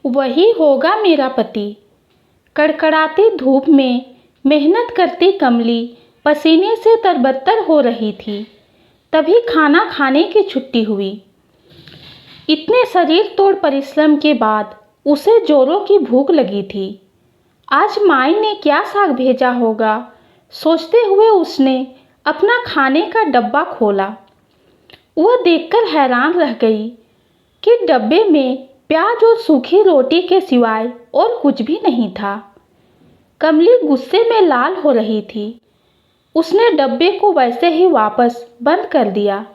वही होगा मेरा पति। कड़कड़ाती धूप में मेहनत करती कमली पसीने से तरबतर हो रही थी। तभी खाना खाने की छुट्टी हुई। इतने शरीर तोड़ परिश्रम के बाद उसे जोरों की भूख लगी थी। आज माई ने क्या साग भेजा होगा, सोचते हुए उसने अपना खाने का डब्बा खोला। वह देखकर हैरान रह गई कि डब्बे में प्याज और सूखी रोटी के सिवाय और कुछ भी नहीं था। कमली गुस्से में लाल हो रही थी। उसने डब्बे को वैसे ही वापस बंद कर दिया।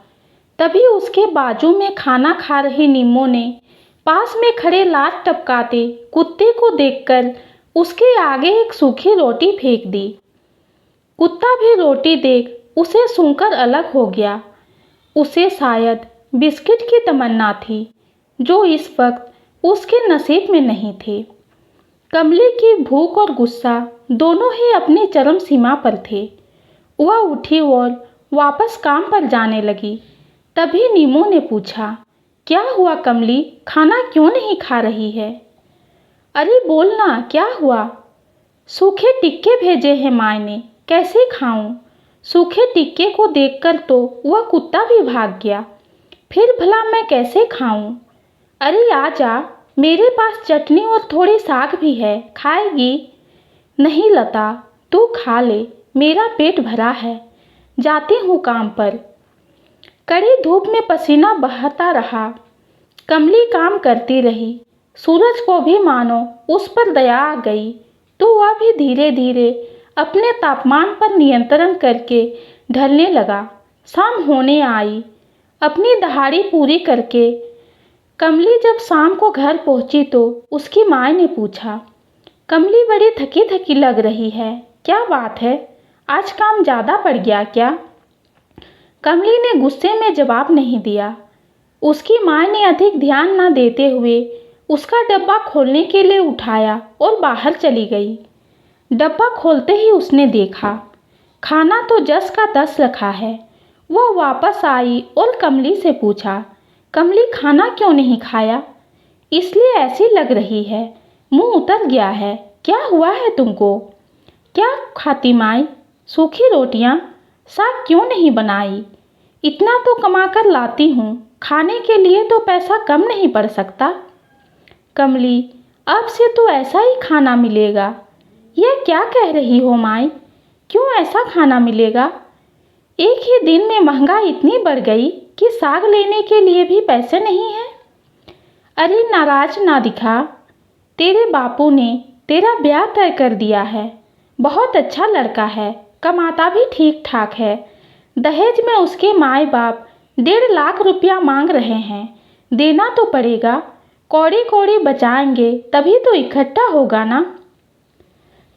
तभी उसके बाजू में खाना खा रही नीमो ने पास में खड़े लात टपकाते कुत्ते को देखकर उसके आगे एक सूखी रोटी फेंक दी। कुत्ता भी रोटी देख उसे सूंघकर अलग हो गया। उसे शायद बिस्किट की तमन्ना थी जो इस वक्त उसके नसीब में नहीं थे। कमली की भूख और गुस्सा दोनों ही अपनी चरम सीमा पर थे। वह उठी और वापस काम पर जाने लगी। तभी नीमो ने पूछा, क्या हुआ कमली, खाना क्यों नहीं खा रही है? अरे बोलना, क्या हुआ? सूखे टिक्के भेजे हैं माँ ने, कैसे खाऊं? सूखे टिक्के को देखकर तो वह कुत्ता भी भाग गया। फिर भला मैं कैसे खाऊं? अरे आजा, मेरे पास चटनी और थोड़ी साग भी है, खाएगी? नहीं लता, तू खा ले, मेरा पेट भरा है, जाती हूँ काम पर। कड़ी धूप में पसीना बहाता रहा। कमली काम करती रही। सूरज को भी मानो उस पर दया आ गई तो वह भी धीरे धीरे अपने तापमान पर नियंत्रण करके ढलने लगा। शाम होने आई। अपनी दहाड़ी पूरी करके कमली जब शाम को घर पहुंची तो उसकी माँ ने पूछा, कमली बड़ी थकी थकी लग रही है, क्या बात है? आज काम ज़्यादा पड़ गया क्या? कमली ने गुस्से में जवाब नहीं दिया। उसकी माँ ने अधिक ध्यान न देते हुए उसका डब्बा खोलने के लिए उठाया और बाहर चली गई। डब्बा खोलते ही उसने देखा खाना तो जस का तस रखा है। वह वापस आई और कमली से पूछा, कमली खाना क्यों नहीं खाया? इसलिए ऐसी लग रही है, मुंह उतर गया है, क्या हुआ है तुमको? क्या खाती माई? सूखी रोटियां, साग क्यों नहीं बनाई? इतना तो कमा कर लाती हूँ, खाने के लिए तो पैसा कम नहीं पड़ सकता। कमली, अब से तो ऐसा ही खाना मिलेगा। यह क्या कह रही हो माई? क्यों ऐसा खाना मिलेगा? एक ही दिन में महंगाई इतनी बढ़ गई कि साग लेने के लिए भी पैसे नहीं हैं। अरे नाराज ना दिखा, तेरे बापू ने तेरा ब्याह तय कर दिया है। बहुत अच्छा लड़का है, कमाता भी ठीक ठाक है। दहेज में उसके माए बाप 1.5 लाख रुपया मांग रहे हैं, देना तो पड़ेगा। कौड़ी कौड़ी बचाएंगे तभी तो इकट्ठा होगा ना।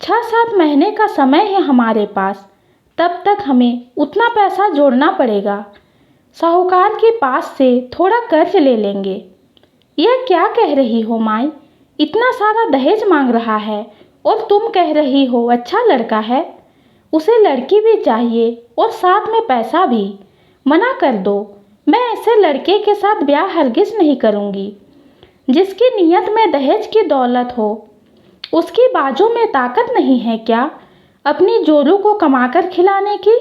6-7 महीने का समय है हमारे पास, तब तक हमें उतना पैसा जोड़ना पड़ेगा। साहूकार के पास से थोड़ा कर्ज ले लेंगे। यह क्या कह रही हो माई? इतना सारा दहेज मांग रहा है और तुम कह रही हो अच्छा लड़का है। उसे लड़की भी चाहिए और साथ में पैसा भी। मना कर दो, मैं ऐसे लड़के के साथ ब्याह हरगिज नहीं करूँगी। जिसकी नीयत में दहेज की दौलत हो, उसकी बाजू में ताकत नहीं है क्या अपनी जोरू को कमाकर खिलाने की?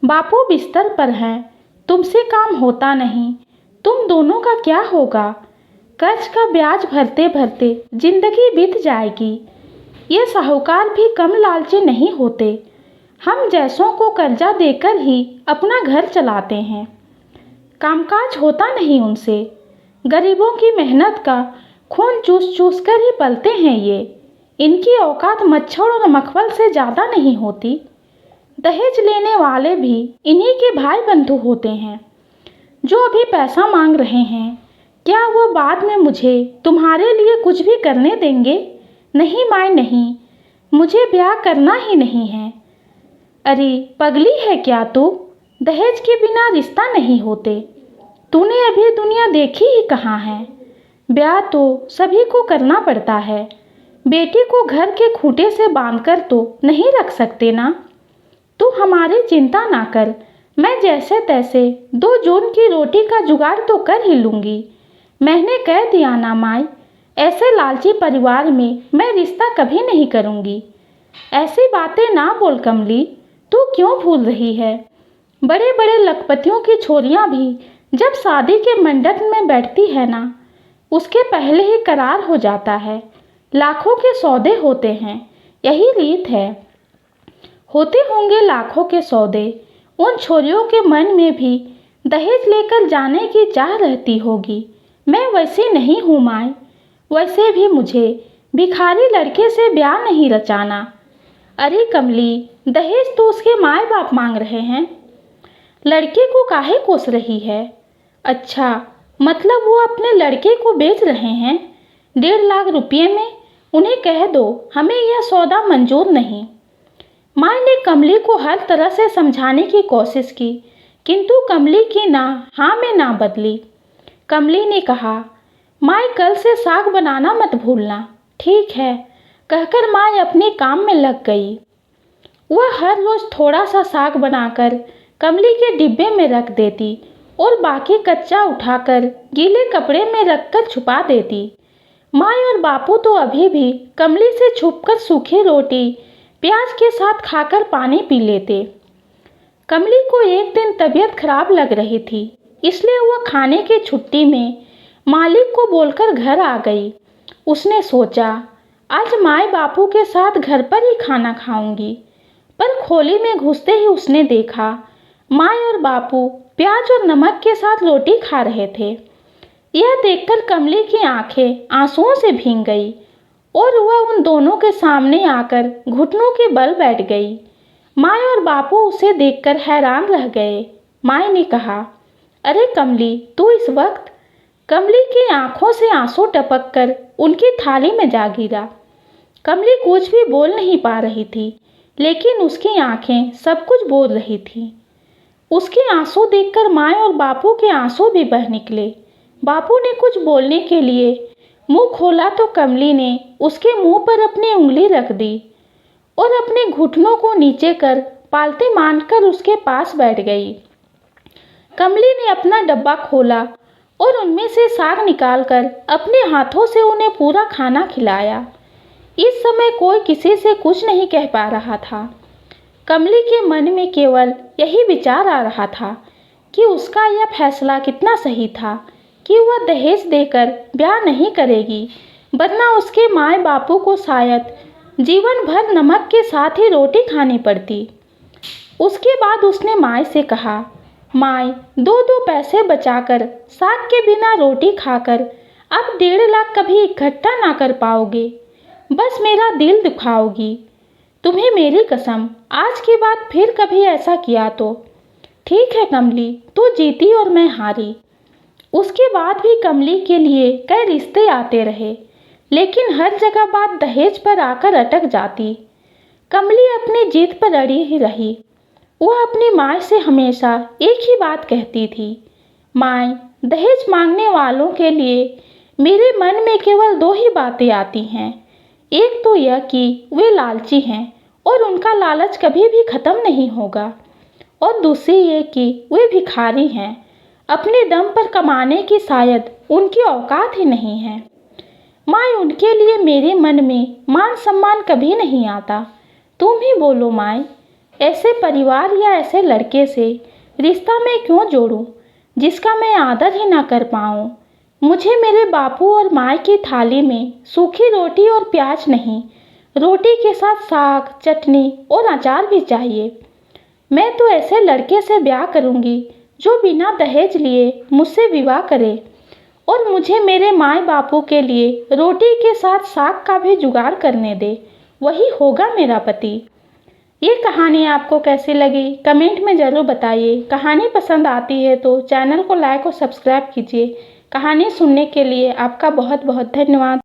बापू बिस्तर पर हैं, तुमसे काम होता नहीं। तुम दोनों का क्या होगा? कर्ज का ब्याज भरते भरते जिंदगी बीत जाएगी। ये साहूकार भी कम लालची नहीं होते। हम जैसों को कर्जा देकर ही अपना घर चलाते हैं। कामकाज होता नहीं उनसे। गरीबों की मेहनत का खून चूस चूस कर ही पलते हैं ये। इनकी औकात मच्छर और मखमल से ज़्यादा नहीं होती। दहेज लेने वाले भी इन्हीं के भाई बंधु होते हैं। जो अभी पैसा मांग रहे हैं, क्या वो बाद में मुझे तुम्हारे लिए कुछ भी करने देंगे? नहीं माय नहीं, मुझे ब्याह करना ही नहीं है। अरे पगली है क्या तू? दहेज के बिना रिश्ता नहीं होते। तूने अभी दुनिया देखी ही कहाँ है? ब्याह तो सभी को करना पड़ता है। बेटी को घर के खूंटे से बांधकर तो नहीं रख सकते ना। तू हमारी चिंता ना कर, मैं जैसे तैसे 2 जून की रोटी का जुगाड़ तो कर ही लूँगी। मैंने कह दिया ना माई, ऐसे लालची परिवार में मैं रिश्ता कभी नहीं करूँगी। ऐसी बातें ना बोल कमली, तू क्यों भूल रही है? बड़े बड़े लखपतियों की छोरियां भी जब शादी के मंडप में बैठती है ना, उसके पहले ही करार हो जाता है। लाखों के सौदे होते हैं, यही रीत है। होते होंगे लाखों के सौदे, उन छोरियों के मन में भी दहेज लेकर जाने की चाह रहती होगी। मैं वैसी नहीं हूँ माई, वैसे भी मुझे भिखारी लड़के से ब्याह नहीं रचाना। अरे कमली, दहेज तो उसके माए बाप मांग रहे हैं, लड़के को काहे कोस रही है? अच्छा, मतलब वो अपने लड़के को बेच रहे हैं 1.5 लाख रुपये में? उन्हें कह दो हमें यह सौदा मंजूर नहीं। माँ ने कमली को हर तरह से समझाने की कोशिश की, किंतु कमली की ना हाँ में ना बदली। कमली ने कहा, माँ कल से साग बनाना मत भूलना। ठीक है, कहकर माँ अपने काम में लग गई। वह हर रोज थोड़ा सा साग बनाकर कमली के डिब्बे में रख देती और बाकी कच्चा उठाकर गीले कपड़े में रखकर छुपा देती। माँ और बापू तो अभी भी कमली से छुपकर सूखी रोटी प्याज के साथ खाकर पानी पी लेते। कमली को एक दिन तबीयत खराब लग रही थी, इसलिए वह खाने की छुट्टी में मालिक को बोलकर घर आ गई। उसने सोचा आज माए बापू के साथ घर पर ही खाना खाऊंगी, पर खोली में घुसते ही उसने देखा माँ और बापू प्याज और नमक के साथ रोटी खा रहे थे। यह देखकर कमली की आंखें आंसुओं से भीग गई और वह उन दोनों के सामने आकर घुटनों के बल बैठ गई। माँ और बापू उसे देखकर हैरान रह गए। माँ ने कहा, अरे कमली, तू इस वक्त? कमली की आंखों से आंसू टपक कर उनकी थाली में जा गिरा। कमली कुछ भी बोल नहीं पा रही थी, लेकिन उसकी आंखें सब कुछ बोल रही थीं। उसके आंसू देखकर माँ और बापू के आंसू भी बह निकले। बापू ने कुछ बोलने के लिए मुंह खोला तो कमली ने उसके मुंह पर अपनी उंगली रख दी और अपने घुटनों को नीचे कर पालती मानकर उसके पास बैठ गई। कमली ने अपना डब्बा खोला और उनमें से साग निकालकर अपने हाथों से उन्हें पूरा खाना खिलाया। इस समय कोई किसी से कुछ नहीं कह पा रहा था। कमली के मन में केवल यही विचार आ रहा था कि उसका यह फैसला कितना सही था कि वह दहेज देकर ब्याह नहीं करेगी, वरना उसके माए बापू को शायद जीवन भर नमक के साथ ही रोटी खानी पड़ती। उसके बाद उसने माए से कहा, माए, 2-2 पैसे बचाकर साग के बिना रोटी खाकर अब 1.5 लाख कभी इकट्ठा ना कर पाओगे। बस मेरा दिल दुखाओगी। तुम्हें मेरी कसम, आज के बाद फिर कभी ऐसा किया तो। ठीक है कमली, तू जीती और मैं हारी। उसके बाद भी कमली के लिए कई रिश्ते आते रहे, लेकिन हर जगह बात दहेज पर आकर अटक जाती। कमली अपनी जीत पर अड़ी ही रही। वह अपनी माँ से हमेशा एक ही बात कहती थी, माँ, दहेज मांगने वालों के लिए मेरे मन में केवल 2 ही बातें आती हैं। एक तो यह कि वे लालची हैं और उनका लालच कभी भी ख़त्म नहीं होगा, और दूसरी ये कि वे भिखारी हैं, अपने दम पर कमाने की शायद उनकी औकात ही नहीं है। माँ, उनके लिए मेरे मन में मान सम्मान कभी नहीं आता। तुम ही बोलो माँ, ऐसे परिवार या ऐसे लड़के से रिश्ता मैं क्यों जोड़ूं जिसका मैं आदर ही ना कर पाऊँ। मुझे मेरे बापू और माँ की थाली में सूखी रोटी और प्याज नहीं, रोटी के साथ साग, चटनी और अचार भी चाहिए। मैं तो ऐसे लड़के से ब्याह करूँगी जो बिना दहेज लिए मुझसे विवाह करे और मुझे मेरे माँ बापू के लिए रोटी के साथ साग का भी जुगाड़ करने दे। वही होगा मेरा पति। ये कहानी आपको कैसी लगी कमेंट में ज़रूर बताइए। कहानी पसंद आती है तो चैनल को लाइक और सब्सक्राइब कीजिए। कहानी सुनने के लिए आपका बहुत बहुत धन्यवाद।